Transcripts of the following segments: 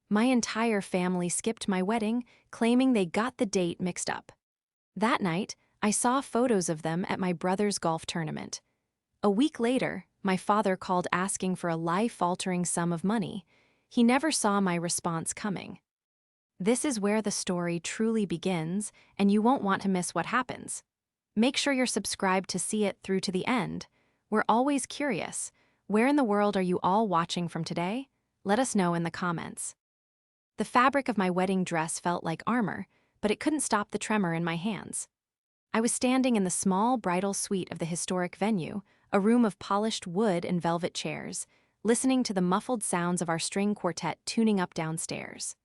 My entire family skipped my wedding, claiming they got the date mixed up. That night, I saw photos of them at my brother's golf tournament. A week later, my father called asking for a life-altering sum of money. He never saw my response coming. This is where the story truly begins, and you won't want to miss what happens. Make sure you're subscribed to see it through to the end. We're always curious. Where in the world are you all watching from today? Let us know in the comments. The fabric of my wedding dress felt like armor, but it couldn't stop the tremor in my hands. I was standing in the small bridal suite of the historic venue, a room of polished wood and velvet chairs, listening to the muffled sounds of our string quartet tuning up downstairs.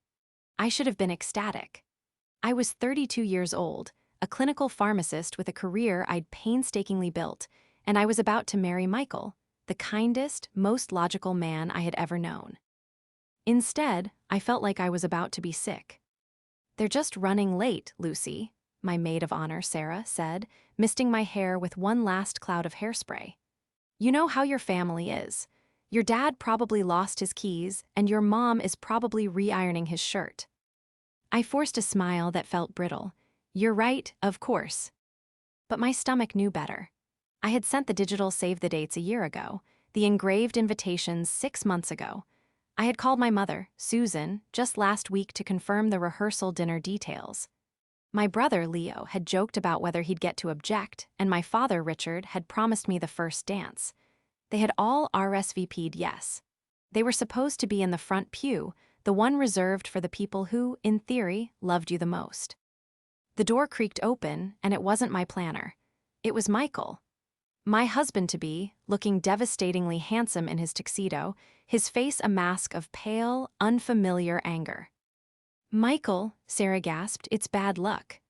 I should have been ecstatic. I was 32 years old, a clinical pharmacist with a career I'd painstakingly built, and I was about to marry Michael, the kindest, most logical man I had ever known. Instead, I felt like I was about to be sick. "They're just running late, Lucy," my maid of honor, Sarah, said, misting my hair with one last cloud of hairspray. "You know how your family is. Your dad probably lost his keys, and your mom is probably re-ironing his shirt." I forced a smile that felt brittle. "You're right, of course." But my stomach knew better. I had sent the digital save-the-dates a year ago, the engraved invitations 6 months ago. I had called my mother, Susan, just last week to confirm the rehearsal dinner details. My brother, Leo, had joked about whether he'd get to object, and my father, Richard, had promised me the first dance. They had all RSVP'd yes. They were supposed to be in the front pew, the one reserved for the people who, in theory, loved you the most. The door creaked open, and it wasn't my planner. It was Michael. My husband-to-be, looking devastatingly handsome in his tuxedo, his face a mask of pale, unfamiliar anger. "Michael," Sarah gasped, "it's bad luck."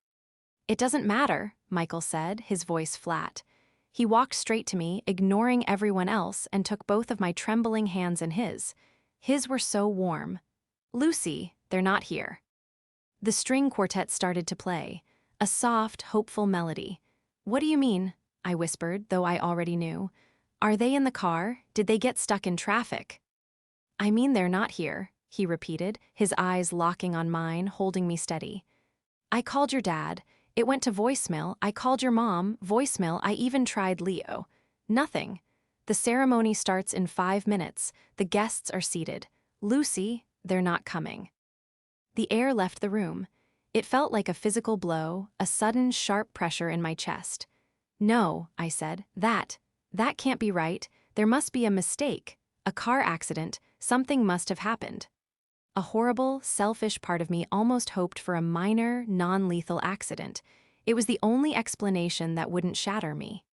"It doesn't matter," Michael said, his voice flat. He walked straight to me, ignoring everyone else, and took both of my trembling hands in his. His were so warm. "Lucy, they're not here." The string quartet started to play, a soft, hopeful melody. "What do you mean?" I whispered, though I already knew. "Are they in the car? Did they get stuck in traffic?" "I mean they're not here," he repeated, his eyes locking on mine, holding me steady. "I called your dad. It went to voicemail. I called your mom. Voicemail. I even tried Leo. Nothing. The ceremony starts in 5 minutes. The guests are seated. Lucy, they're not coming." The air left the room. It felt like a physical blow, a sudden, sharp pressure in my chest. "No," I said, that can't be right. There must be a mistake, a car accident, something must have happened." A horrible, selfish part of me almost hoped for a minor, non-lethal accident. It was the only explanation that wouldn't shatter me.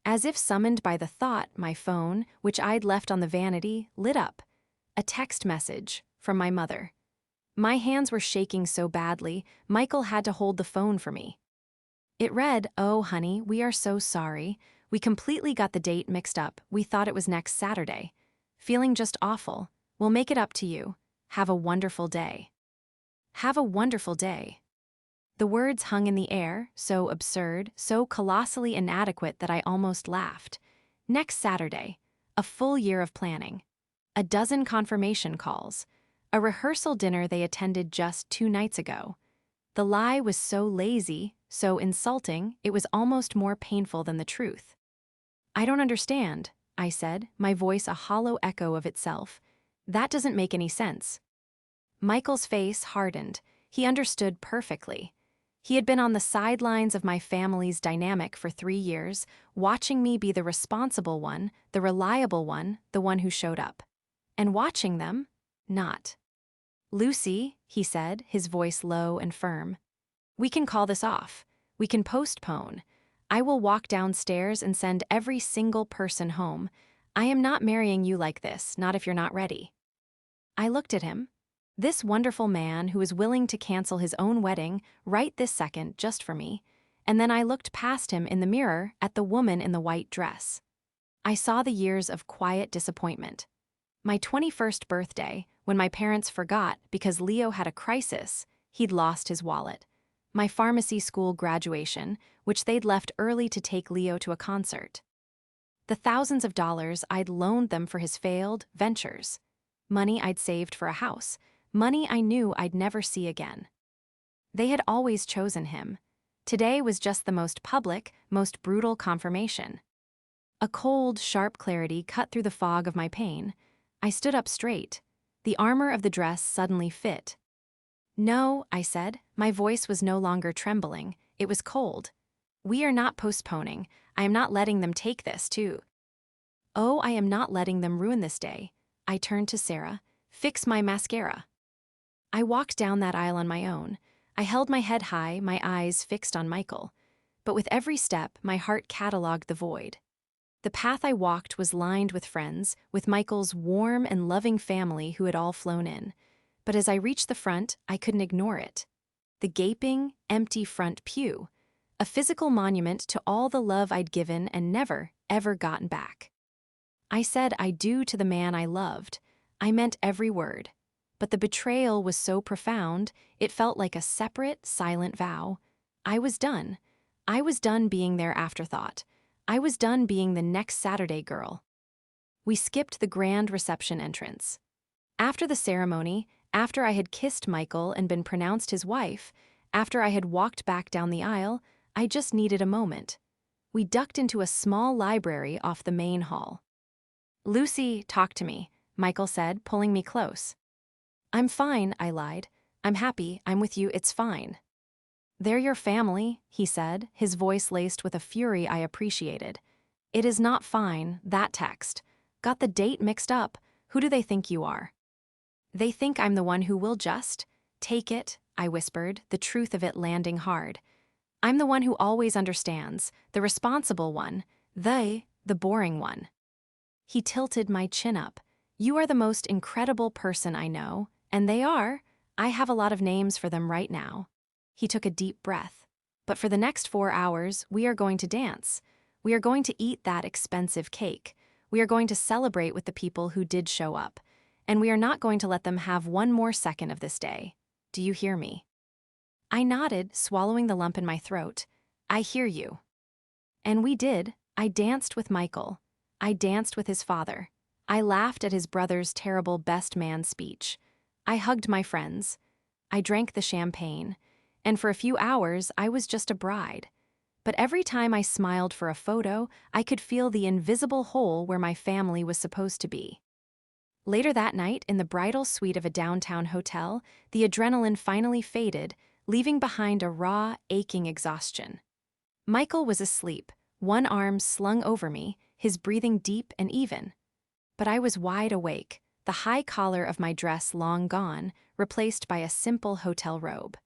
As if summoned by the thought, my phone, which I'd left on the vanity, lit up. A text message from my mother. My hands were shaking so badly, Michael had to hold the phone for me. It read, "Oh, honey, we are so sorry. We completely got the date mixed up. We thought it was next Saturday. Feeling just awful. We'll make it up to you. Have a wonderful day." Have a wonderful day. The words hung in the air, so absurd, so colossally inadequate that I almost laughed. Next Saturday. A full year of planning. A dozen confirmation calls. A rehearsal dinner they attended just 2 nights ago. The lie was so lazy, so insulting, it was almost more painful than the truth. "I don't understand," I said, my voice a hollow echo of itself. "That doesn't make any sense." Michael's face hardened. He understood perfectly. He had been on the sidelines of my family's dynamic for 3 years, watching me be the responsible one, the reliable one, the one who showed up. And watching them, not. "Lucy," he said, his voice low and firm, "we can call this off. We can postpone. I will walk downstairs and send every single person home. I am not marrying you like this, not if you're not ready." I looked at him. This wonderful man who was willing to cancel his own wedding right this second just for me, and then I looked past him in the mirror at the woman in the white dress. I saw the years of quiet disappointment. My 21st birthday, when my parents forgot because Leo had a crisis, he'd lost his wallet. My pharmacy school graduation, which they'd left early to take Leo to a concert. The thousands of dollars I'd loaned them for his failed ventures. Money I'd saved for a house. money I knew I'd never see again. They had always chosen him. Today was just the most public, most brutal confirmation. A cold, sharp clarity cut through the fog of my pain. I stood up straight. The armor of the dress suddenly fit. "No," I said. My voice was no longer trembling. It was cold. "We are not postponing. I am not letting them take this, too. Oh, I am not letting them ruin this day." I turned to Sarah. "Fix my mascara." I walked down that aisle on my own. I held my head high, my eyes fixed on Michael. But with every step, my heart catalogued the void. The path I walked was lined with friends, with Michael's warm and loving family who had all flown in. But as I reached the front, I couldn't ignore it. The gaping, empty front pew. A physical monument to all the love I'd given and never, ever gotten back. I said I do to the man I loved. I meant every word. But the betrayal was so profound, it felt like a separate, silent vow. I was done. I was done being their afterthought. I was done being the next Saturday girl. We skipped the grand reception entrance. After the ceremony, after I had kissed Michael and been pronounced his wife, after I had walked back down the aisle, I just needed a moment. We ducked into a small library off the main hall. "Lucy, talk to me," Michael said, pulling me close. "I'm fine," I lied. "I'm happy, I'm with you, it's fine." "They're your family," he said, his voice laced with a fury I appreciated. "It is not fine, that text. Got the date mixed up. Who do they think you are?" "They think I'm the one who will just take it," I whispered, the truth of it landing hard. "I'm the one who always understands, the responsible one, the boring one." He tilted my chin up. "You are the most incredible person I know, and they are. I have a lot of names for them right now." He took a deep breath. "But for the next 4 hours, we are going to dance. We are going to eat that expensive cake. We are going to celebrate with the people who did show up. And we are not going to let them have one more second of this day. Do you hear me?" I nodded, swallowing the lump in my throat. "I hear you." And we did. I danced with Michael. I danced with his father. I laughed at his brother's terrible best man speech. I hugged my friends. I drank the champagne. And for a few hours, I was just a bride. But every time I smiled for a photo, I could feel the invisible hole where my family was supposed to be. Later that night, in the bridal suite of a downtown hotel, the adrenaline finally faded, leaving behind a raw, aching exhaustion. Michael was asleep, one arm slung over me, his breathing deep and even. But I was wide awake, the high collar of my dress long gone, replaced by a simple hotel robe.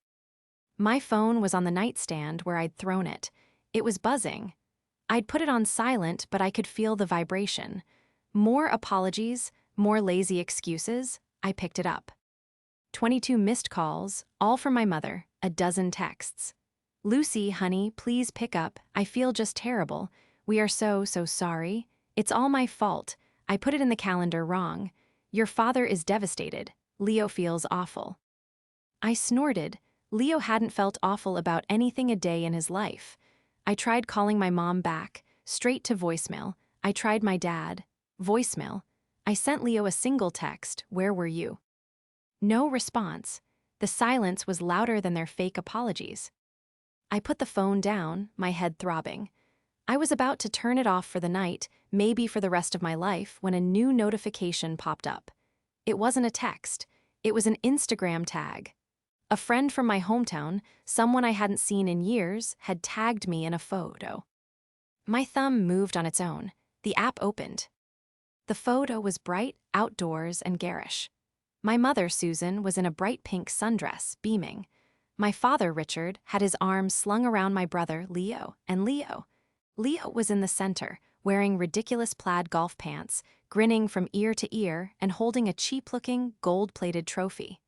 My phone was on the nightstand where I'd thrown it. It was buzzing. I'd put it on silent, but I could feel the vibration. More apologies, more lazy excuses. I picked it up. 22 missed calls, all from my mother, a dozen texts. "Lucy, honey, please pick up. I feel just terrible. We are so sorry. It's all my fault. I put it in the calendar wrong. Your father is devastated. Leo feels awful." I snorted. Leo hadn't felt awful about anything a day in his life. I tried calling my mom back, straight to voicemail. I tried my dad. Voicemail. I sent Leo a single text, "Where were you?" No response. The silence was louder than their fake apologies. I put the phone down, my head throbbing. I was about to turn it off for the night, maybe for the rest of my life, when a new notification popped up. It wasn't a text. It was an Instagram tag. A friend from my hometown, someone I hadn't seen in years, had tagged me in a photo. My thumb moved on its own. The app opened. The photo was bright, outdoors, and garish. My mother, Susan, was in a bright pink sundress, beaming. My father, Richard, had his arms slung around my brother, Leo, and Leo was in the center, wearing ridiculous plaid golf pants, grinning from ear to ear, and holding a cheap-looking, gold-plated trophy.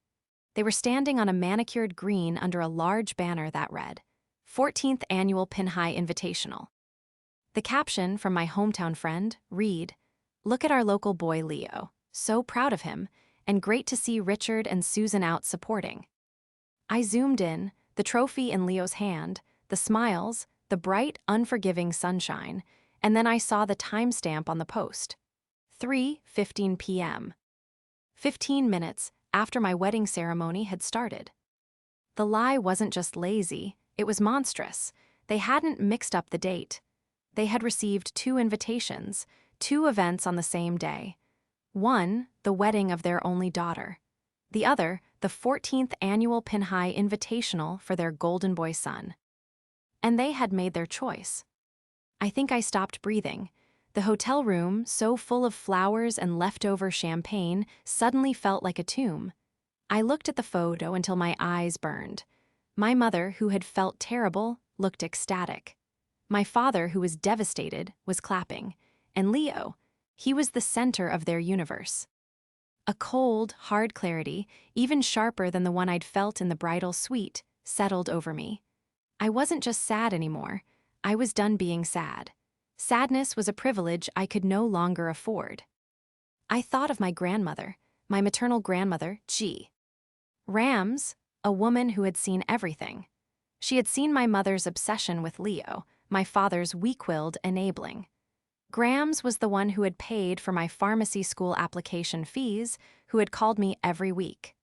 They were standing on a manicured green under a large banner that read, 14th Annual Pin High Invitational. The caption from my hometown friend read, "Look at our local boy Leo, so proud of him, and great to see Richard and Susan out supporting." I zoomed in, the trophy in Leo's hand, the smiles, the bright, unforgiving sunshine, and then I saw the timestamp on the post. 3:15 p.m. 15 minutes after my wedding ceremony had started. The lie wasn't just lazy, it was monstrous. They hadn't mixed up the date. They had received 2 invitations, 2 events on the same day. One, the wedding of their only daughter. The other, the 14th annual Pinhai Invitational for their golden boy son. And they had made their choice. I think I stopped breathing. The hotel room, so full of flowers and leftover champagne, suddenly felt like a tomb. I looked at the photo until my eyes burned. My mother, who had felt terrible, looked ecstatic. My father, who was devastated, was clapping. And Leo, he was the center of their universe. A cold, hard clarity, even sharper than the one I'd felt in the bridal suite, settled over me. I wasn't just sad anymore. I was done being sad. Sadness was a privilege I could no longer afford. I thought of my grandmother, my maternal grandmother, G. Rams, a woman who had seen everything. She had seen my mother's obsession with Leo, my father's weak-willed enabling. Grams was the one who had paid for my pharmacy school application fees, who had called me every week.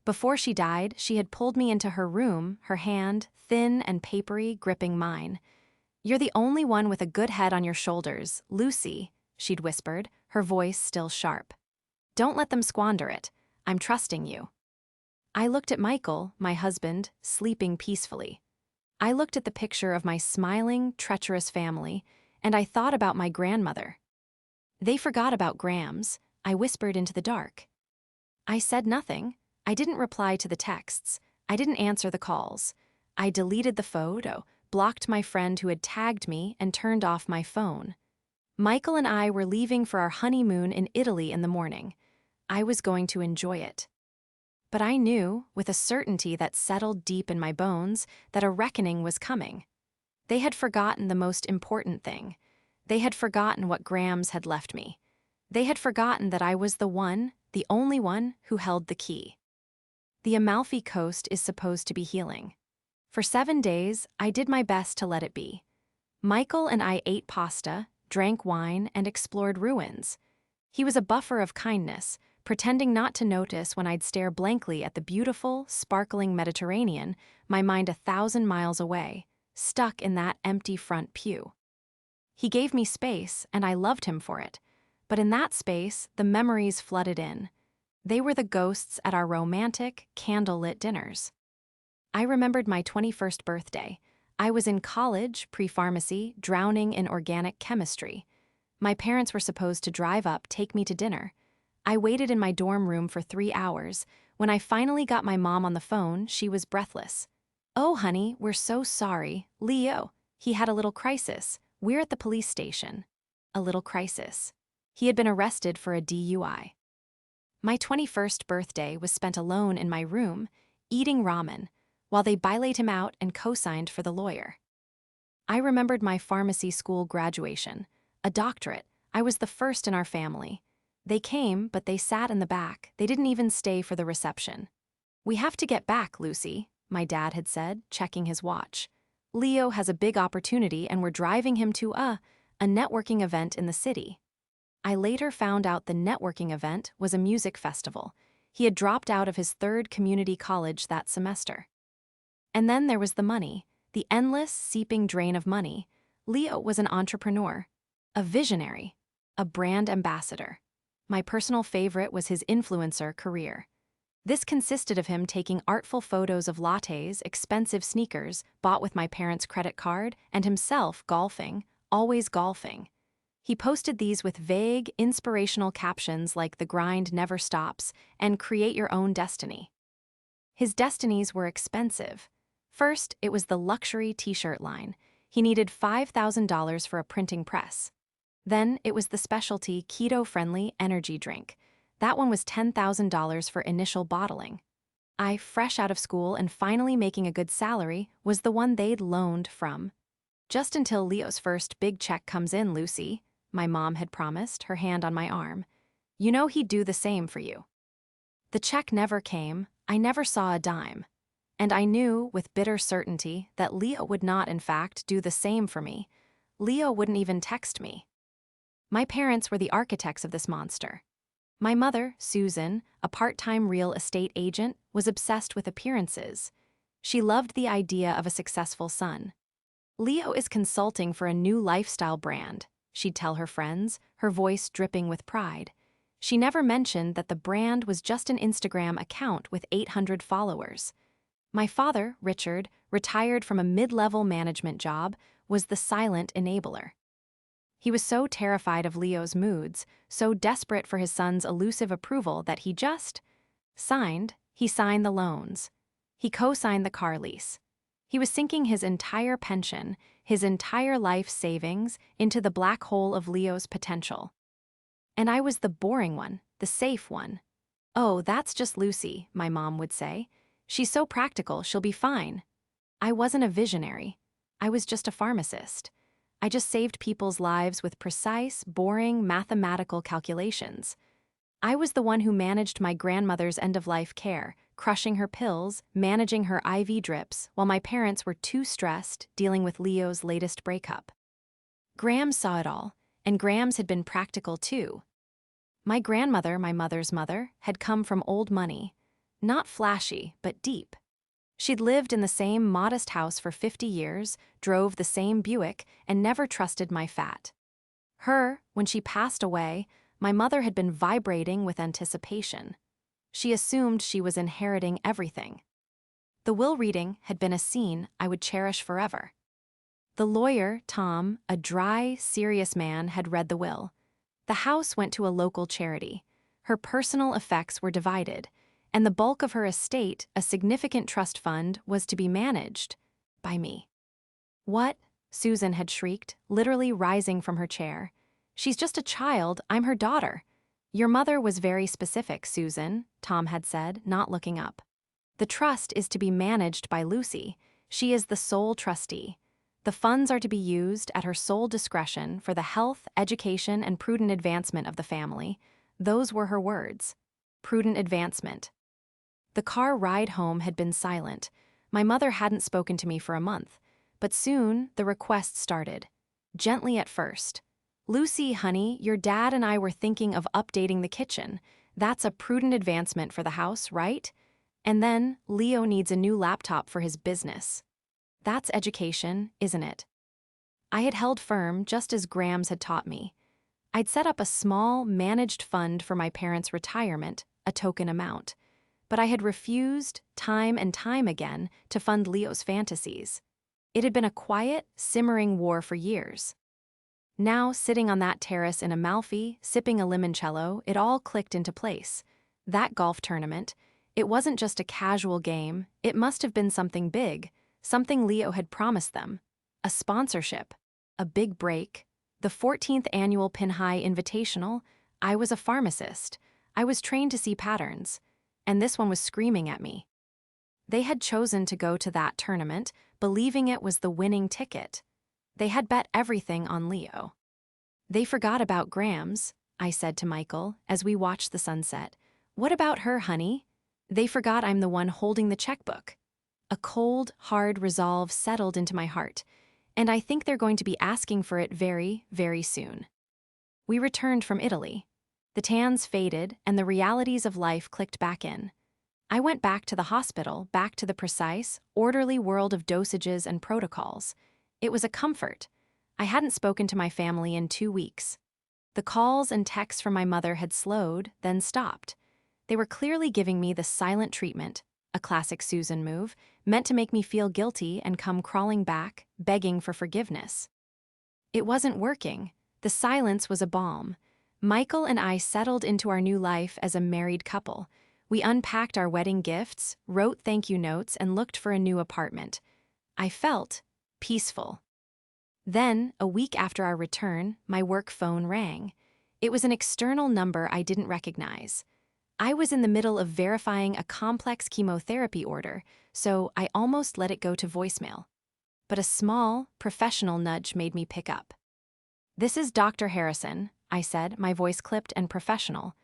Before she died, she had pulled me into her room, her hand, thin and papery, gripping mine. "You're the only one with a good head on your shoulders, Lucy," she'd whispered, her voice still sharp. "Don't let them squander it. I'm trusting you." I looked at Michael, my husband, sleeping peacefully. I looked at the picture of my smiling, treacherous family, and I thought about my grandmother. "They forgot about Grams," I whispered into the dark. I said nothing. I didn't reply to the texts. I didn't answer the calls. I deleted the photo, blocked my friend who had tagged me, and turned off my phone. Michael and I were leaving for our honeymoon in Italy in the morning. I was going to enjoy it. But I knew, with a certainty that settled deep in my bones, that a reckoning was coming. They had forgotten the most important thing. They had forgotten what Grams had left me. They had forgotten that I was the one, the only one, who held the key. The Amalfi Coast is supposed to be healing. For 7 days, I did my best to let it be. Michael and I ate pasta, drank wine, and explored ruins. He was a buffer of kindness, pretending not to notice when I'd stare blankly at the beautiful, sparkling Mediterranean, my mind 1,000 miles away, stuck in that empty front pew. He gave me space, and I loved him for it. But in that space, the memories flooded in. They were the ghosts at our romantic, candlelit dinners. I remembered my 21st birthday. I was in college, pre-pharmacy, drowning in organic chemistry. My parents were supposed to drive up, take me to dinner. I waited in my dorm room for 3 hours. When I finally got my mom on the phone, she was breathless. "Oh, honey, we're so sorry. Leo, he had a little crisis. We're at the police station." A little crisis. He had been arrested for a DUI. My 21st birthday was spent alone in my room, eating ramen, while they bailout him out and co-signed for the lawyer. I remembered my pharmacy school graduation, a doctorate. I was the first in our family. They came, but they sat in the back. They didn't even stay for the reception. "We have to get back, Lucy," my dad had said, checking his watch. "Leo has a big opportunity and we're driving him to a networking event in the city." I later found out the networking event was a music festival. He had dropped out of his 3rd community college that semester. And then there was the money, the endless, seeping drain of money. Leo was an entrepreneur, a visionary, a brand ambassador. My personal favorite was his influencer career. This consisted of him taking artful photos of lattes, expensive sneakers, bought with my parents' credit card, and himself golfing, always golfing. He posted these with vague, inspirational captions like "The grind never stops" and "Create your own destiny." His destinies were expensive. First, it was the luxury t-shirt line. He needed $5,000 for a printing press. Then, it was the specialty keto-friendly energy drink. That one was $10,000 for initial bottling. I, fresh out of school and finally making a good salary, was the one they'd loaned from. "Just until Leo's first big check comes in, Lucy," my mom had promised, her hand on my arm. "You know he'd do the same for you." The check never came. I never saw a dime. And I knew, with bitter certainty, that Leo would not, in fact, do the same for me. Leo wouldn't even text me. My parents were the architects of this monster. My mother, Susan, a part-time real estate agent, was obsessed with appearances. She loved the idea of a successful son. Leo is consulting for a new lifestyle brand, she'd tell her friends, her voice dripping with pride. She never mentioned that the brand was just an Instagram account with 800 followers. My father, Richard, retired from a mid-level management job, was the silent enabler. He was so terrified of Leo's moods, so desperate for his son's elusive approval that he signed the loans. He co-signed the car lease. He was sinking his entire pension, his entire life savings, into the black hole of Leo's potential. And I was the boring one, the safe one. "Oh, that's just Lucy," my mom would say. "She's so practical, she'll be fine." I wasn't a visionary. I was just a pharmacist. I just saved people's lives with precise, boring, mathematical calculations. I was the one who managed my grandmother's end-of-life care, crushing her pills, managing her IV drips, while my parents were too stressed dealing with Leo's latest breakup. Grams saw it all, and Grams had been practical too. My grandmother, my mother's mother, had come from old money. Not flashy, but deep. She'd lived in the same modest house for 50 years, drove the same Buick, and never trusted my fat. When she passed away, my mother had been vibrating with anticipation. She assumed she was inheriting everything. The will reading had been a scene I would cherish forever. The lawyer, Tom, a dry, serious man, had read the will. The house went to a local charity. Her personal effects were divided, and the bulk of her estate, a significant trust fund, was to be managed by me. "What?" Susan had shrieked, literally rising from her chair. "She's just a child, I'm her daughter." "Your mother was very specific, Susan," Tom had said, not looking up. "The trust is to be managed by Lucy. She is the sole trustee. The funds are to be used at her sole discretion for the health, education, and prudent advancement of the family." Those were her words. Prudent advancement. The car ride home had been silent. My mother hadn't spoken to me for a month, but soon the requests started. Gently at first. "Lucy, honey, your dad and I were thinking of updating the kitchen. That's a prudent advancement for the house, right? And then, Leo needs a new laptop for his business. That's education, isn't it?" I had held firm just as Grams had taught me. I'd set up a small, managed fund for my parents' retirement, a token amount. But I had refused, time and time again, to fund Leo's fantasies. It had been a quiet, simmering war for years. Now, sitting on that terrace in Amalfi, sipping a limoncello, it all clicked into place. That golf tournament, it wasn't just a casual game, it must have been something big, something Leo had promised them. A sponsorship, a big break, the 14th annual Pinhai Invitational. I was a pharmacist. I was trained to see patterns. And this one was screaming at me. They had chosen to go to that tournament, believing it was the winning ticket. They had bet everything on Leo. "They forgot about Grams," I said to Michael as we watched the sunset. "What about her, honey?" "They forgot I'm the one holding the checkbook." A cold, hard resolve settled into my heart, and I think they're going to be asking for it very, very soon. We returned from Italy. The tans faded, and the realities of life clicked back in. I went back to the hospital, back to the precise, orderly world of dosages and protocols. It was a comfort. I hadn't spoken to my family in 2 weeks. The calls and texts from my mother had slowed, then stopped. They were clearly giving me the silent treatment, a classic Susan move, meant to make me feel guilty and come crawling back, begging for forgiveness. It wasn't working. The silence was a balm. Michael and I settled into our new life as a married couple. We unpacked our wedding gifts, wrote thank you notes, and looked for a new apartment. I felt peaceful. Then, a week after our return, my work phone rang. It was an external number I didn't recognize. I was in the middle of verifying a complex chemotherapy order, so I almost let it go to voicemail. But a small, professional nudge made me pick up. "This is Dr. Harrison," I said, my voice clipped and professional.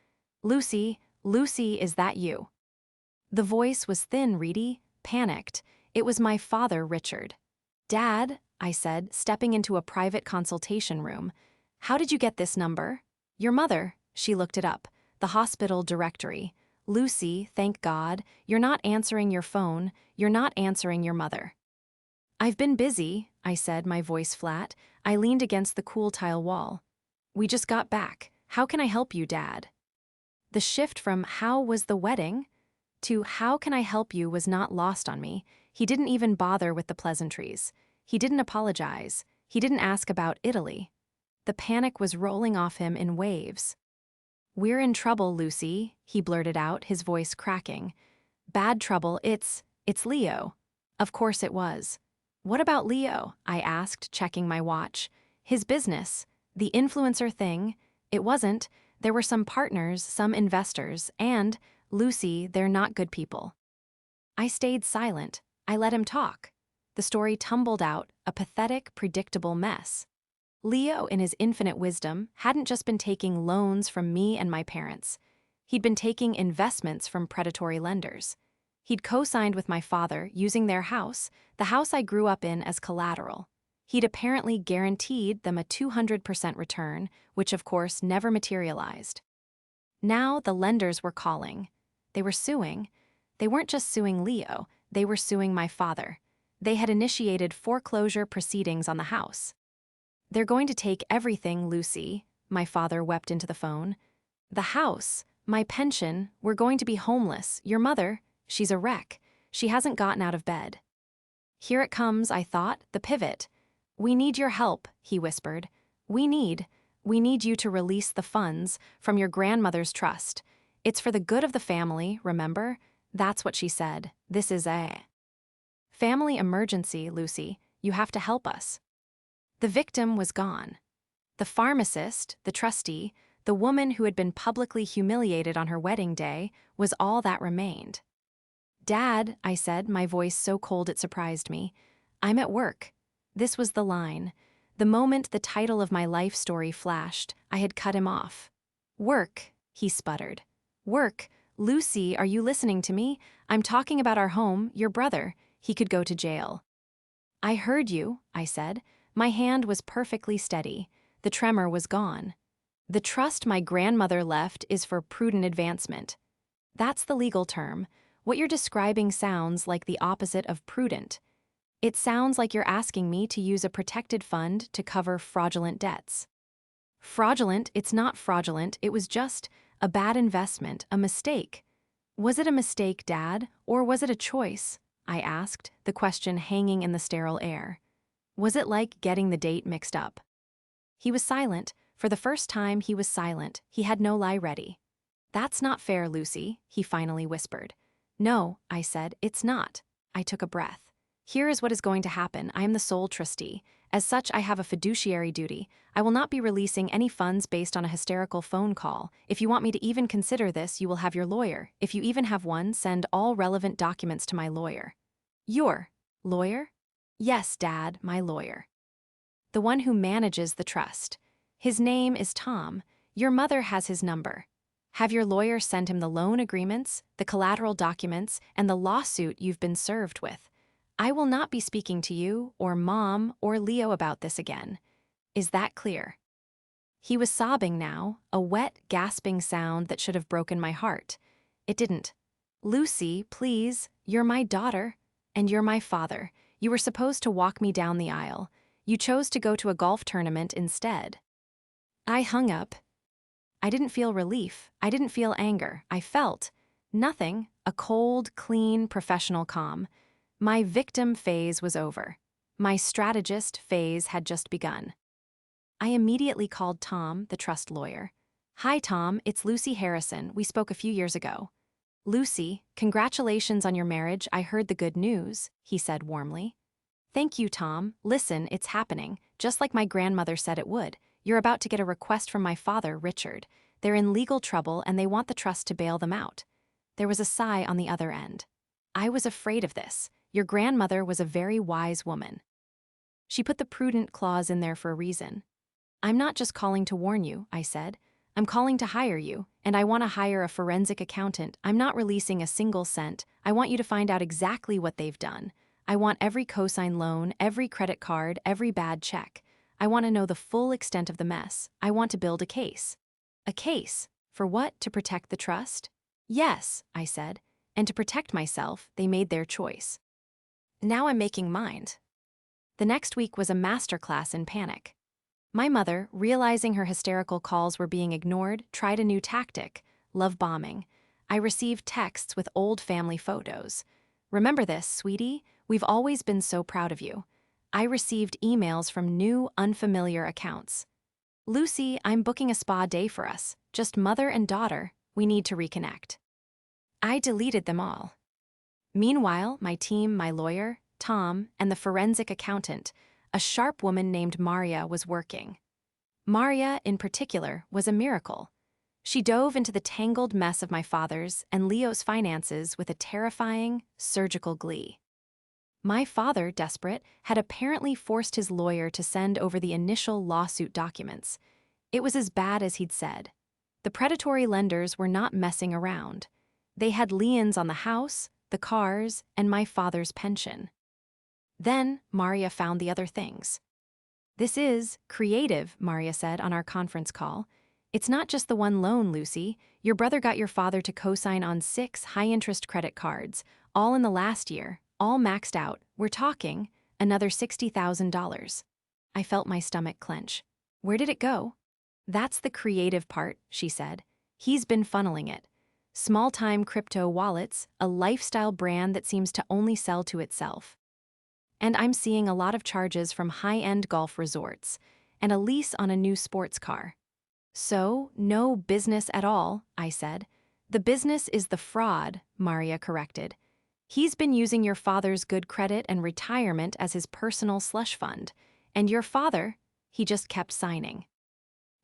Lucy, is that you?" The voice was thin, reedy, panicked. It was my father, Richard. "Dad," I said, stepping into a private consultation room. "How did you get this number?" "Your mother," she looked it up. the hospital directory. Lucy, thank God, you're not answering your phone, you're not answering your mother. I've been busy, I said, my voice flat. I leaned against the cool tile wall. We just got back. How can I help you, Dad? The shift from how was the wedding to how can I help you was not lost on me. He didn't even bother with the pleasantries. He didn't apologize. He didn't ask about Italy. The panic was rolling off him in waves. "We're in trouble, Lucy," he blurted out, his voice cracking. "Bad trouble, it's Leo." Of course it was. "What about Leo?" I asked, checking my watch. "His business, the influencer thing, it wasn't. There were some partners, some investors, and, Lucy, they're not good people." I stayed silent. I let him talk. The story tumbled out, a pathetic, predictable mess. Leo, in his infinite wisdom, hadn't just been taking loans from me and my parents. He'd been taking investments from predatory lenders. He'd co-signed with my father, using their house, the house I grew up in, as collateral. He'd apparently guaranteed them a 200% return, which of course never materialized. Now the lenders were calling. They were suing. They weren't just suing Leo, they were suing my father. They had initiated foreclosure proceedings on the house. "They're going to take everything, Lucy," my father wept into the phone. "The house, my pension, we're going to be homeless. Your mother, she's a wreck. She hasn't gotten out of bed." Here it comes, I thought, the pivot. "We need your help," he whispered. We need you to release the funds from your grandmother's trust. It's for the good of the family, remember? That's what she said. This is a family emergency, Lucy. You have to help us." The victim was gone. The pharmacist, the trustee, the woman who had been publicly humiliated on her wedding day, was all that remained. "Dad," I said, my voice so cold it surprised me, "I'm at work." This was the line. The moment the title of my life story flashed, I had cut him off. "Work," he sputtered. "Work. Lucy, are you listening to me? I'm talking about our home, your brother. He could go to jail." "I heard you," I said. My hand was perfectly steady. The tremor was gone. "The trust my grandmother left is for prudent advancement." That's the legal term. What you're describing sounds like the opposite of prudent. It sounds like you're asking me to use a protected fund to cover fraudulent debts. Fraudulent, it's not fraudulent, it was just a bad investment, a mistake. Was it a mistake, Dad, or was it a choice? I asked, the question hanging in the sterile air. Was it like getting the date mixed up? He was silent. For the first time, he was silent. He had no lie ready. "That's not fair, Lucy," he finally whispered. "No," I said, "it's not." I took a breath. "Here is what is going to happen. I am the sole trustee. As such, I have a fiduciary duty. I will not be releasing any funds based on a hysterical phone call. If you want me to even consider this, you will have your lawyer. If you even have one, send all relevant documents to my lawyer." "Your lawyer?" "Yes, Dad, my lawyer. The one who manages the trust. His name is Tom. Your mother has his number. Have your lawyer send him the loan agreements, the collateral documents, and the lawsuit you've been served with. I will not be speaking to you, or Mom, or Leo about this again. Is that clear?" He was sobbing now, a wet, gasping sound that should have broken my heart. It didn't. "Lucy, please, you're my daughter, and you're my father. You were supposed to walk me down the aisle. You chose to go to a golf tournament instead." I hung up. I didn't feel relief. I didn't feel anger. I felt nothing, a cold, clean, professional calm. My victim phase was over. My strategist phase had just begun. I immediately called Tom, the trust lawyer. "Hi, Tom, it's Lucy Harrison. We spoke a few years ago." "Lucy, congratulations on your marriage. I heard the good news," he said warmly. "Thank you, Tom. Listen, it's happening, just like my grandmother said it would. You're about to get a request from my father, Richard. They're in legal trouble and they want the trust to bail them out." There was a sigh on the other end. "I was afraid of this. Your grandmother was a very wise woman. She put the prudent clause in there for a reason." "I'm not just calling to warn you," I said. "I'm calling to hire you, and I want to hire a forensic accountant. I'm not releasing a single cent. I want you to find out exactly what they've done. I want every cosign loan, every credit card, every bad check. I want to know the full extent of the mess. I want to build a case. A case For what? To protect the trust? Yes, I said, and to protect myself, they made their choice. Now I'm making mine. The next week was a masterclass in panic. My mother, realizing her hysterical calls were being ignored, tried a new tactic: love bombing. I received texts with old family photos. Remember this, sweetie? We've always been so proud of you. I received emails from new, unfamiliar accounts. Lucy, I'm booking a spa day for us. Just mother and daughter. We need to reconnect. I deleted them all. Meanwhile, my team, my lawyer, Tom, and the forensic accountant, a sharp woman named Maria, was working. Maria, in particular, was a miracle. She dove into the tangled mess of my father's and Leo's finances with a terrifying, surgical glee. My father, desperate, had apparently forced his lawyer to send over the initial lawsuit documents. It was as bad as he'd said. The predatory lenders were not messing around. They had liens on the house, the cars, and my father's pension. Then Maria found the other things. "This is creative," Maria said on our conference call. "It's not just the one loan, Lucy. Your brother got your father to co-sign on 6 high-interest credit cards, all in the last year, all maxed out. We're talking another $60,000. I felt my stomach clench. Where did it go? "That's the creative part," she said. "He's been funneling it. Small-time crypto wallets, a lifestyle brand that seems to only sell to itself. And I'm seeing a lot of charges from high-end golf resorts, and a lease on a new sports car." "So, no business at all," I said. "The business is the fraud," Maria corrected. "He's been using your father's good credit and retirement as his personal slush fund. And your father, he just kept signing."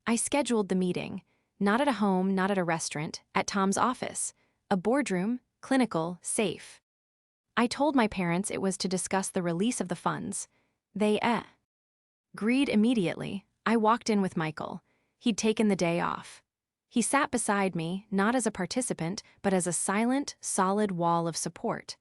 I scheduled the meeting. Not at a home, not at a restaurant, at Tom's office. A boardroom, clinical, safe. I told my parents it was to discuss the release of the funds. They agreed immediately. I walked in with Michael. He'd taken the day off. He sat beside me, not as a participant, but as a silent, solid wall of support.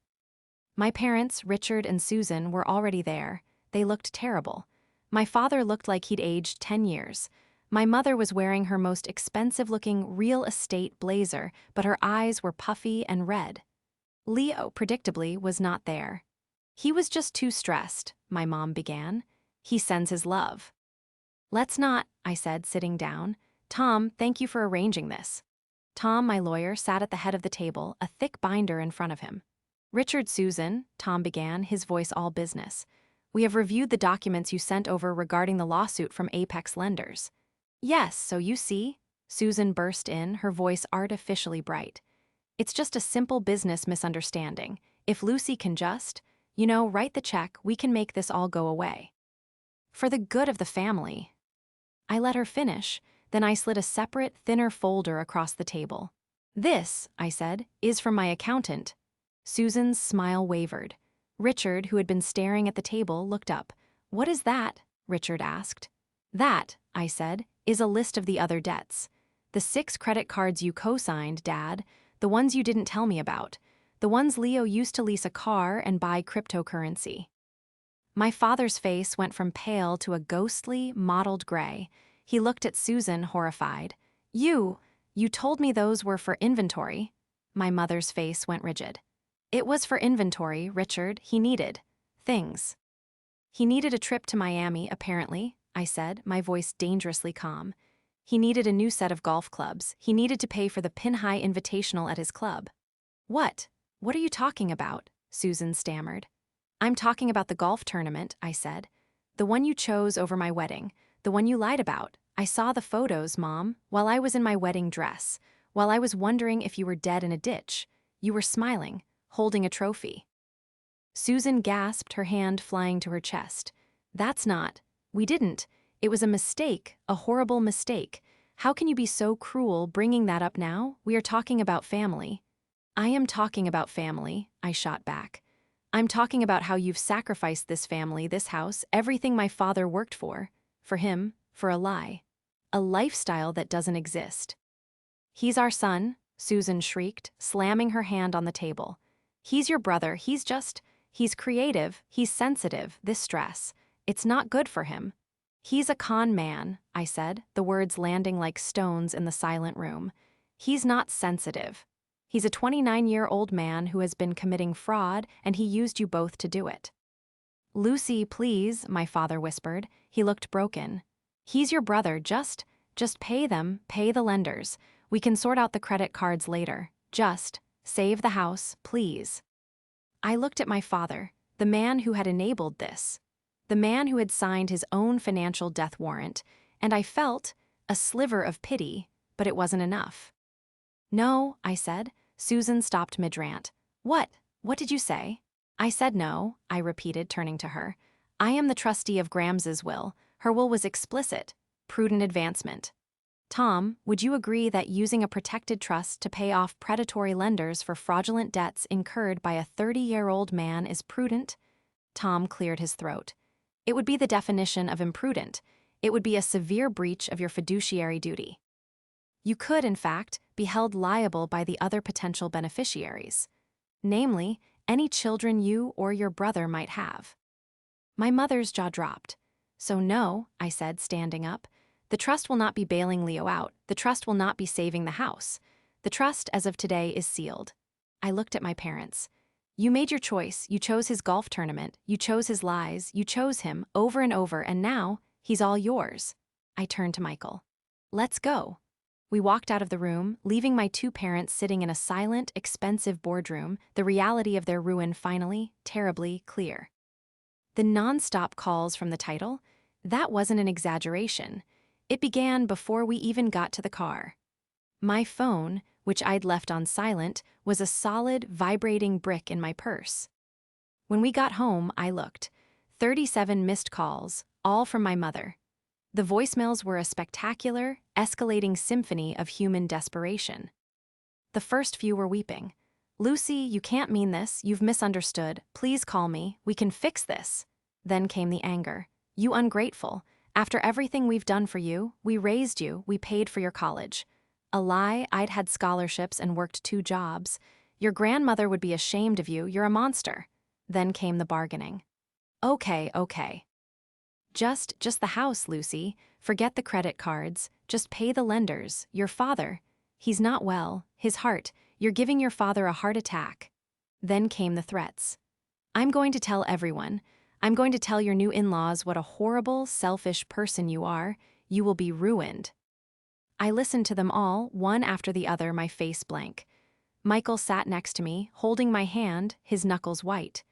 My parents, Richard and Susan, were already there. They looked terrible. My father looked like he'd aged 10 years. My mother was wearing her most expensive-looking real estate blazer, but her eyes were puffy and red. Leo, predictably, was not there. "He was just too stressed," my mom began. "He sends his love." "Let's not," I said, sitting down. "Tom, thank you for arranging this." Tom, my lawyer, sat at the head of the table, a thick binder in front of him. "Richard, Susan," Tom began, his voice all business. "We have reviewed the documents you sent over regarding the lawsuit from Apex lenders." "Yes, so you see," Susan burst in, her voice artificially bright. "It's just a simple business misunderstanding. If Lucy can just, write the check, we can make this all go away. For the good of the family." I let her finish, then I slid a separate, thinner folder across the table. "This," I said, "is from my accountant." Susan's smile wavered. Richard, who had been staring at the table, looked up. "What is that?" Richard asked. "That," I said, "is a list of the other debts. The 6 credit cards you co-signed, Dad, the ones you didn't tell me about, the ones Leo used to lease a car and buy cryptocurrency." My father's face went from pale to a ghostly, mottled gray. He looked at Susan, horrified. You told me those were for inventory." My mother's face went rigid. "It was for inventory, Richard. He needed things." "He needed a trip to Miami, apparently," I said, my voice dangerously calm. "He needed a new set of golf clubs. He needed to pay for the Pin-High Invitational at his club." What are you talking about?" Susan stammered. "I'm talking about the golf tournament," I said. "The one you chose over my wedding. The one you lied about. I saw the photos, Mom, while I was in my wedding dress. While I was wondering if you were dead in a ditch. You were smiling, holding a trophy." Susan gasped, her hand flying to her chest. "That's not. We didn't. It was a mistake, a horrible mistake. How can you be so cruel bringing that up now? We are talking about family." "I am talking about family," I shot back. "I'm talking about how you've sacrificed this family, this house, everything my father worked for him, for a lie. A lifestyle that doesn't exist." "He's our son," Susan shrieked, slamming her hand on the table. "He's your brother, he's creative, he's sensitive, this stress. It's not good for him." "He's a con man," I said, the words landing like stones in the silent room. He's not sensitive. He's a 29-year-old man who has been committing fraud, and he used you both to do it. Lucy, please, my father whispered. He looked broken. He's your brother, just pay them, pay the lenders. We can sort out the credit cards later. Just save the house, please. I looked at my father, the man who had enabled this, the man who had signed his own financial death warrant, and I felt a sliver of pity, but it wasn't enough. No, I said. Susan stopped mid-rant. What did you say? I said no, I repeated, turning to her. I am the trustee of Grams's will. Her will was explicit, prudent advancement. Tom, would you agree that using a protected trust to pay off predatory lenders for fraudulent debts incurred by a 30-year-old man is prudent? Tom cleared his throat. It would be the definition of imprudent. It would be a severe breach of your fiduciary duty. You could, in fact, be held liable by the other potential beneficiaries, namely, any children you or your brother might have. My mother's jaw dropped. So no, I said, standing up. The trust will not be bailing Leo out. The trust will not be saving the house. The trust, as of today, is sealed. I looked at my parents. You made your choice. You chose his golf tournament. You chose his lies. You chose him over and over, and now he's all yours. I turned to Michael. Let's go. We walked out of the room, leaving my two parents sitting in a silent, expensive boardroom, the reality of their ruin finally, terribly clear. The non-stop calls from the title? That wasn't an exaggeration. It began before we even got to the car. My phone, which I'd left on silent, was a solid, vibrating brick in my purse. When we got home, I looked. 37 missed calls, all from my mother. The voicemails were a spectacular, escalating symphony of human desperation. The first few were weeping. Lucy, you can't mean this. You've misunderstood. Please call me. We can fix this. Then came the anger. You ungrateful. After everything we've done for you, we raised you, we paid for your college. A lie, I'd had scholarships and worked 2 jobs. Your grandmother would be ashamed of you, you're a monster. Then came the bargaining. Okay. Just the house, Lucy. Forget the credit cards. Just pay the lenders. Your father. He's not well. His heart. You're giving your father a heart attack. Then came the threats. I'm going to tell everyone. I'm going to tell your new in-laws what a horrible, selfish person you are. You will be ruined. I listened to them all, one after the other, my face blank. Michael sat next to me, holding my hand, his knuckles white.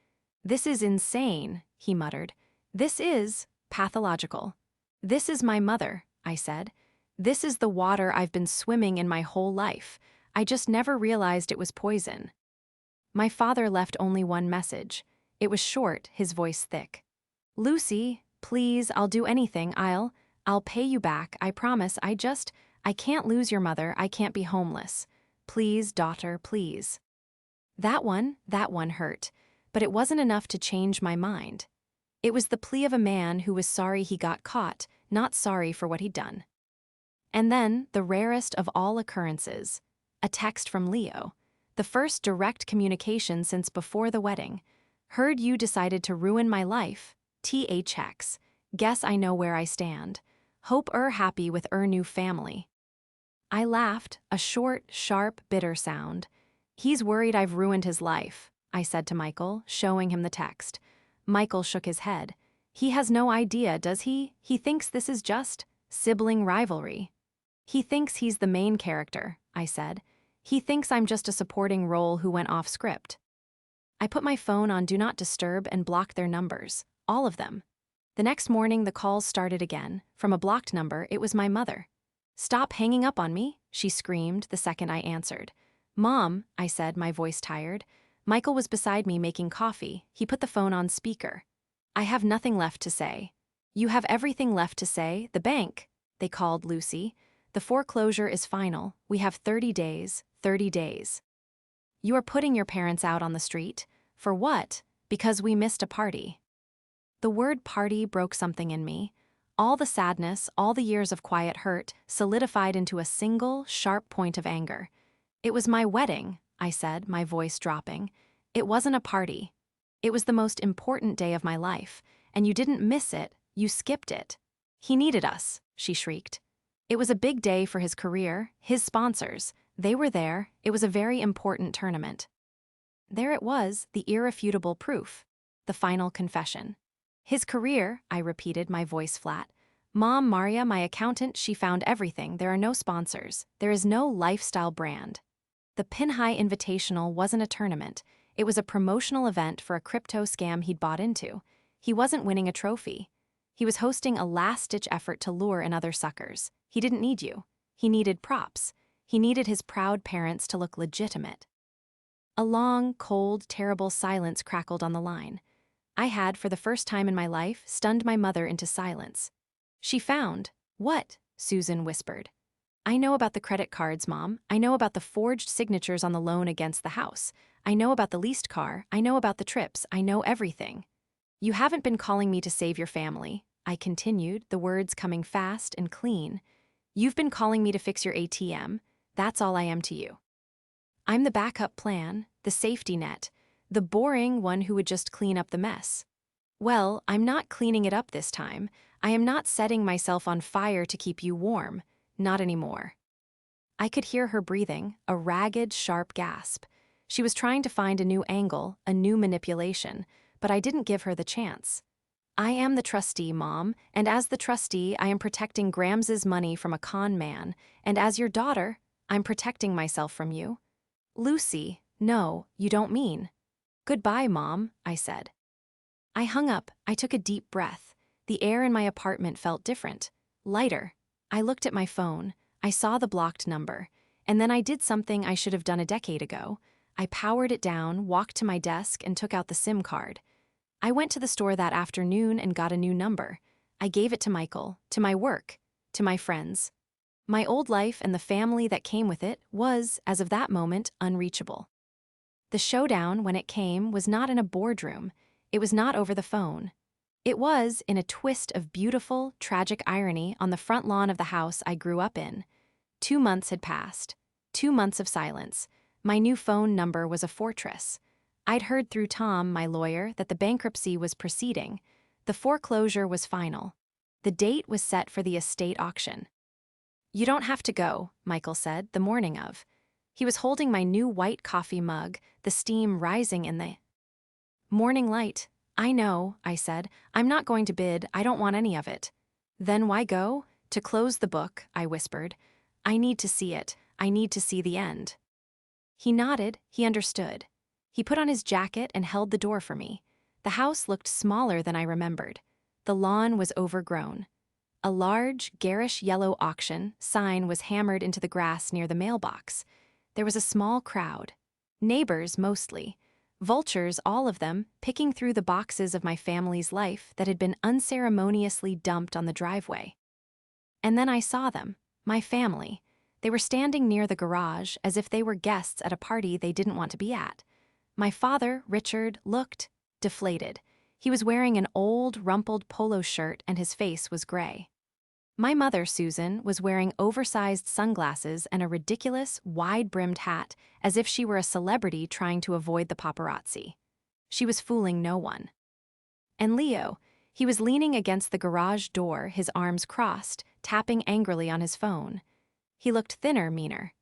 This is insane, he muttered. This is pathological. This is my mother, I said. This is the water I've been swimming in my whole life. I just never realized it was poison. My father left only one message. It was short, his voice thick. Lucy, please, I'll do anything. I'll pay you back, I promise. I can't lose your mother. I can't be homeless. Please, daughter, please. That one hurt, but it wasn't enough to change my mind. It was the plea of a man who was sorry he got caught, not sorry for what he'd done. And then, the rarest of all occurrences, a text from Leo, the first direct communication since before the wedding. Heard you decided to ruin my life. THX. Guess I know where I stand. Hope happy with new family. I laughed, a short, sharp, bitter sound. He's worried I've ruined his life, I said to Michael, showing him the text. Michael shook his head. He has no idea, does he? He thinks this is just sibling rivalry. He thinks he's the main character, I said. He thinks I'm just a supporting role who went off script. I put my phone on Do Not Disturb and blocked their numbers, all of them. The next morning, the calls started again. From a blocked number, it was my mother. Stop hanging up on me, she screamed the second I answered. Mom, I said, my voice tired. Michael was beside me making coffee. He put the phone on speaker. I have nothing left to say. You have everything left to say. The bank, they called Lucy. The foreclosure is final. We have 30 days, 30 days. You are putting your parents out on the street. For what? Because we missed a party. The word party broke something in me. All the sadness, all the years of quiet hurt, solidified into a single, sharp point of anger. It was my wedding, I said, my voice dropping. It wasn't a party. It was the most important day of my life, and you didn't miss it, you skipped it. He needed us, she shrieked. It was a big day for his career, his sponsors, They were there. It was a very important tournament. There it was, the irrefutable proof. The final confession. His career, I repeated, my voice flat. Mom, Maria, my accountant, she found everything. There are no sponsors. There is no lifestyle brand. The Pinhai Invitational wasn't a tournament. It was a promotional event for a crypto scam he'd bought into. He wasn't winning a trophy. He was hosting a last-ditch effort to lure in other suckers. He didn't need you. He needed props. He needed his proud parents to look legitimate. A long, cold, terrible silence crackled on the line. I had, for the first time in my life, stunned my mother into silence. She found. What? Susan whispered. I know about the credit cards, Mom. I know about the forged signatures on the loan against the house. I know about the leased car. I know about the trips. I know everything. You haven't been calling me to save your family, I continued, the words coming fast and clean. You've been calling me to fix your ATM. That's all I am to you. I'm the backup plan, the safety net, the boring one who would just clean up the mess. Well, I'm not cleaning it up this time. I am not setting myself on fire to keep you warm. Not anymore. I could hear her breathing, a ragged, sharp gasp. She was trying to find a new angle, a new manipulation, but I didn't give her the chance. I am the trustee, Mom, and as the trustee, I am protecting Grams's money from a con man, and as your daughter, I'm protecting myself from you. Lucy, no, you don't mean. Goodbye, Mom, I said. I hung up. I took a deep breath. The air in my apartment felt different, lighter. I looked at my phone. I saw the blocked number. And then I did something I should have done a decade ago. I powered it down, walked to my desk, and took out the SIM card. I went to the store that afternoon and got a new number. I gave it to Michael, to my work, to my friends. My old life and the family that came with it was, as of that moment, unreachable. The showdown, when it came, was not in a boardroom. It was not over the phone. It was, in a twist of beautiful, tragic irony, on the front lawn of the house I grew up in. 2 months had passed. 2 months of silence. My new phone number was a fortress. I'd heard through Tom, my lawyer, that the bankruptcy was proceeding. The foreclosure was final. The date was set for the estate auction. You don't have to go, Michael said, the morning of. He was holding my new white coffee mug, the steam rising in the morning light. I know, I said. I'm not going to bid. I don't want any of it. Then why go? To close the book, I whispered. I need to see it. I need to see the end. He nodded. He understood. He put on his jacket and held the door for me. The house looked smaller than I remembered. The lawn was overgrown. A large, garish yellow auction sign was hammered into the grass near the mailbox. There was a small crowd. Neighbors, mostly. Vultures, all of them, picking through the boxes of my family's life that had been unceremoniously dumped on the driveway. And then I saw them, my family. They were standing near the garage as if they were guests at a party they didn't want to be at. My father, Richard, looked deflated. He was wearing an old, rumpled polo shirt and his face was gray. My mother, Susan, was wearing oversized sunglasses and a ridiculous, wide-brimmed hat, as if she were a celebrity trying to avoid the paparazzi. She was fooling no one. And Leo, he was leaning against the garage door, his arms crossed, tapping angrily on his phone. He looked thinner, meaner.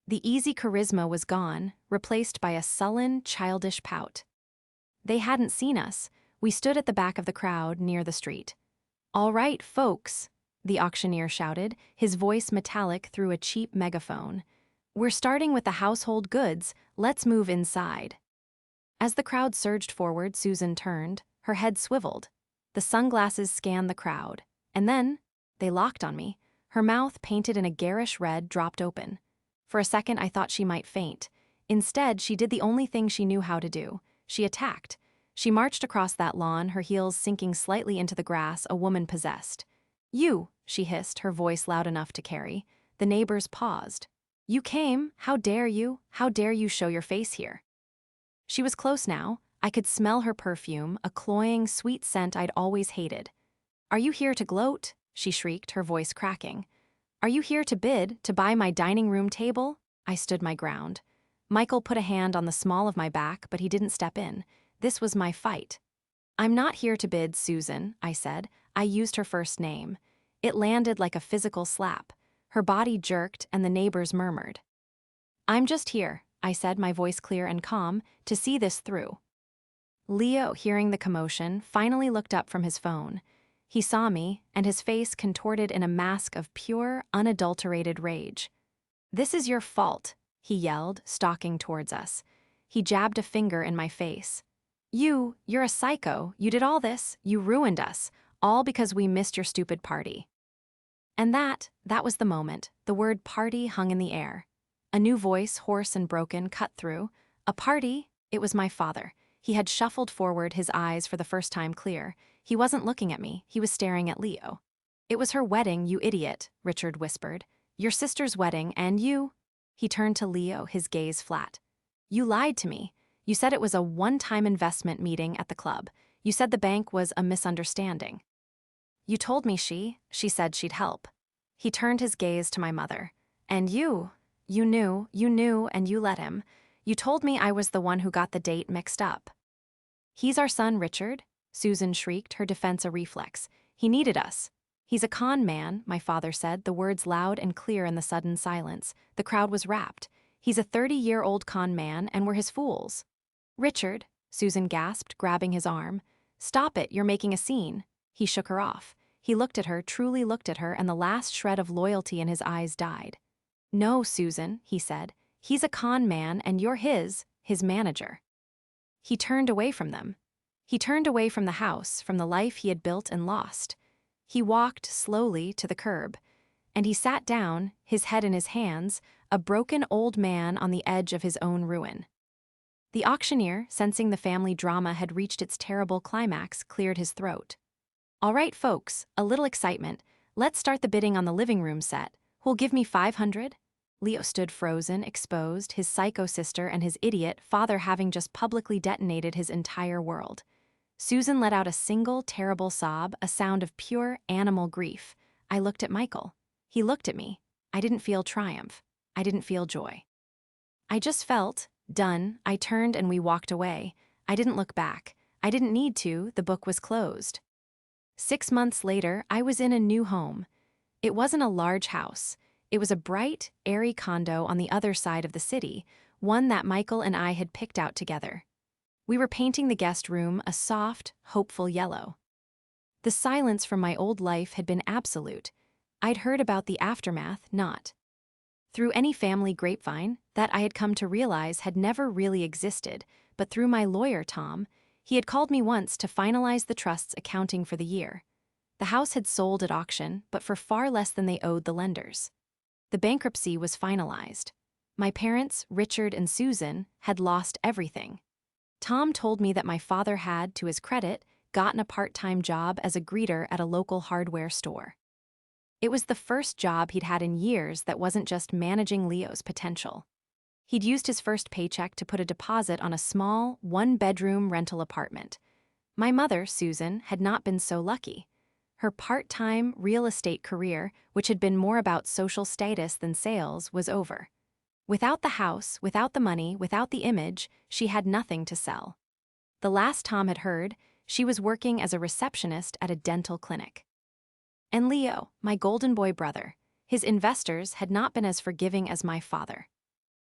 The easy charisma was gone, replaced by a sullen, childish pout. They hadn't seen us. We stood at the back of the crowd, near the street. All right, folks, the auctioneer shouted, his voice metallic through a cheap megaphone. We're starting with the household goods. Let's move inside. As the crowd surged forward, Susan turned. Her head swiveled. The sunglasses scanned the crowd. And then, they locked on me. Her mouth, painted in a garish red, dropped open. For a second, I thought she might faint. Instead, she did the only thing she knew how to do. She attacked. She marched across that lawn, her heels sinking slightly into the grass, a woman possessed. You, she hissed, her voice loud enough to carry. The neighbors paused. You came. How dare you? How dare you show your face here? She was close now. I could smell her perfume, a cloying, sweet scent I'd always hated. Are you here to gloat? She shrieked, her voice cracking. Are you here to bid, to buy my dining room table? I stood my ground. Michael put a hand on the small of my back, but he didn't step in. This was my fight. I'm not here to bid, Susan, I said. I used her first name. It landed like a physical slap. Her body jerked and the neighbors murmured. I'm just here, I said, my voice clear and calm, to see this through. Leo, hearing the commotion, finally looked up from his phone. He saw me, and his face contorted in a mask of pure, unadulterated rage. "This is your fault," he yelled, stalking towards us. He jabbed a finger in my face. You're a psycho. You did all this. You ruined us. All because we missed your stupid party." And that was the moment. The word party hung in the air. A new voice, hoarse and broken, cut through. A party? It was my father. He had shuffled forward, his eyes for the first time clear. He wasn't looking at me, he was staring at Leo. "It was her wedding, you idiot," Richard whispered. "Your sister's wedding, and you—" He turned to Leo, his gaze flat. "You lied to me. You said it was a one-time investment meeting at the club. You said the bank was a misunderstanding. You told me she said she'd help." He turned his gaze to my mother. "And you knew, and you let him. You told me I was the one who got the date mixed up." "He's our son, Richard," Susan shrieked, her defense a reflex. "He needed us." "He's a con man," my father said, the words loud and clear in the sudden silence. The crowd was rapt. "He's a 30-year-old con man, and we're his fools." "Richard," Susan gasped, grabbing his arm. "Stop it, you're making a scene." He shook her off. He looked at her, truly looked at her, and the last shred of loyalty in his eyes died. "No, Susan," he said. "He's a con man, and you're his manager." He turned away from them. He turned away from the house, from the life he had built and lost. He walked slowly to the curb, and he sat down, his head in his hands, a broken old man on the edge of his own ruin. The auctioneer, sensing the family drama had reached its terrible climax, cleared his throat. "All right, folks, a little excitement. Let's start the bidding on the living room set. Who'll give me 500? Leo stood frozen, exposed, his psycho sister and his idiot father having just publicly detonated his entire world. Susan let out a single terrible sob, a sound of pure animal grief. I looked at Michael. He looked at me. I didn't feel triumph. I didn't feel joy. I just felt done. I turned and we walked away. I didn't look back. I didn't need to, the book was closed. 6 months later, I was in a new home. It wasn't a large house. It was a bright, airy condo on the other side of the city, one that Michael and I had picked out together. We were painting the guest room a soft, hopeful yellow. The silence from my old life had been absolute. I'd heard about the aftermath, not through any family grapevine, that I had come to realize had never really existed, but through my lawyer, Tom. He had called me once to finalize the trust's accounting for the year. The house had sold at auction, but for far less than they owed the lenders. The bankruptcy was finalized. My parents, Richard and Susan, had lost everything. Tom told me that my father had, to his credit, gotten a part-time job as a greeter at a local hardware store. It was the first job he'd had in years that wasn't just managing Leo's potential. He'd used his first paycheck to put a deposit on a small, one-bedroom rental apartment. My mother, Susan, had not been so lucky. Her part-time real estate career, which had been more about social status than sales, was over. Without the house, without the money, without the image, she had nothing to sell. The last Tom had heard, she was working as a receptionist at a dental clinic. And Leo, my golden boy brother, his investors had not been as forgiving as my father.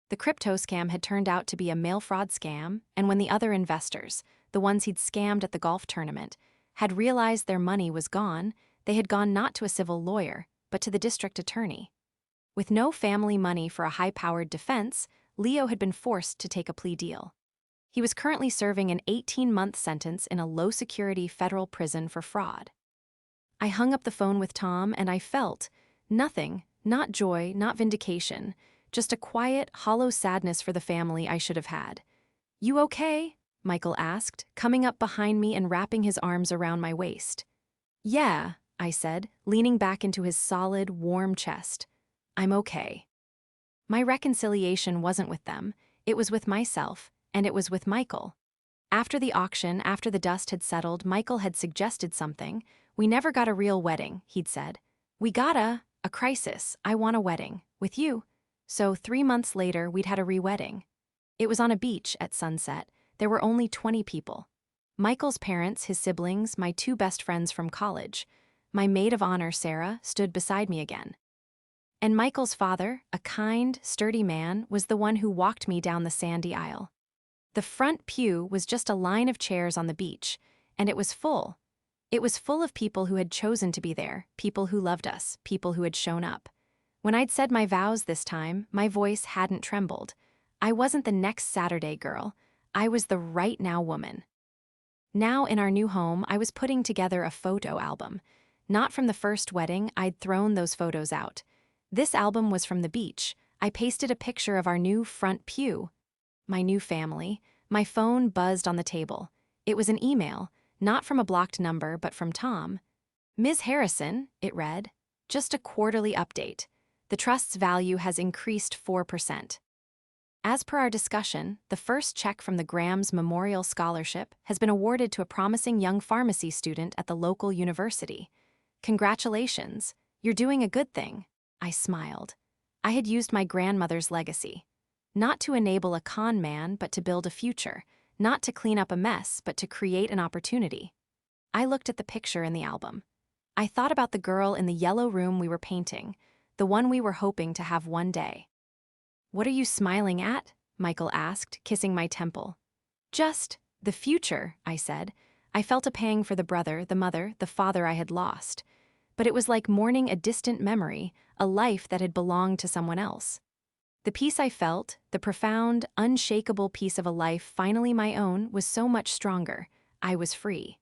The crypto scam had turned out to be a mail fraud scam, and when the other investors, the ones he'd scammed at the golf tournament, had realized their money was gone, they had gone not to a civil lawyer, but to the district attorney. With no family money for a high-powered defense, Leo had been forced to take a plea deal. He was currently serving an 18-month sentence in a low-security federal prison for fraud. I hung up the phone with Tom and I felt nothing, not joy, not vindication, just a quiet, hollow sadness for the family I should have had. "You okay?" Michael asked, coming up behind me and wrapping his arms around my waist. "Yeah," I said, leaning back into his solid, warm chest. "I'm okay." My reconciliation wasn't with them, it was with myself, and it was with Michael. After the auction, after the dust had settled, Michael had suggested something. "We never got a real wedding," he'd said. "We got a crisis. I want a wedding. With you." So 3 months later, we'd had a re-wedding. It was on a beach at sunset. There were only 20 people. Michael's parents, his siblings, my 2 best friends from college. My maid of honor, Sarah, stood beside me again. And Michael's father, a kind, sturdy man, was the one who walked me down the sandy aisle. The front pew was just a line of chairs on the beach, and it was full. It was full of people who had chosen to be there, people who loved us, people who had shown up. When I'd said my vows this time, my voice hadn't trembled. I wasn't the next Saturday girl. I was the right now woman. Now in our new home, I was putting together a photo album. Not from the first wedding, I'd thrown those photos out. This album was from the beach. I pasted a picture of our new front pew. My new family. My phone buzzed on the table. It was an email, not from a blocked number, but from Tom. Ms. Harrison, it read, just a quarterly update. The trust's value has increased 4%. As per our discussion, the first check from the Grams Memorial Scholarship has been awarded to a promising young pharmacy student at the local university. Congratulations, you're doing a good thing. I smiled. I had used my grandmother's legacy. Not to enable a con man, but to build a future. Not to clean up a mess, but to create an opportunity. I looked at the picture in the album. I thought about the girl in the yellow room we were painting, the one we were hoping to have one day. What are you smiling at? Michael asked, kissing my temple. Just the future, I said. I felt a pang for the brother, the mother, the father I had lost. But it was like mourning a distant memory, a life that had belonged to someone else. The peace I felt, the profound, unshakable peace of a life finally my own, was so much stronger. I was free.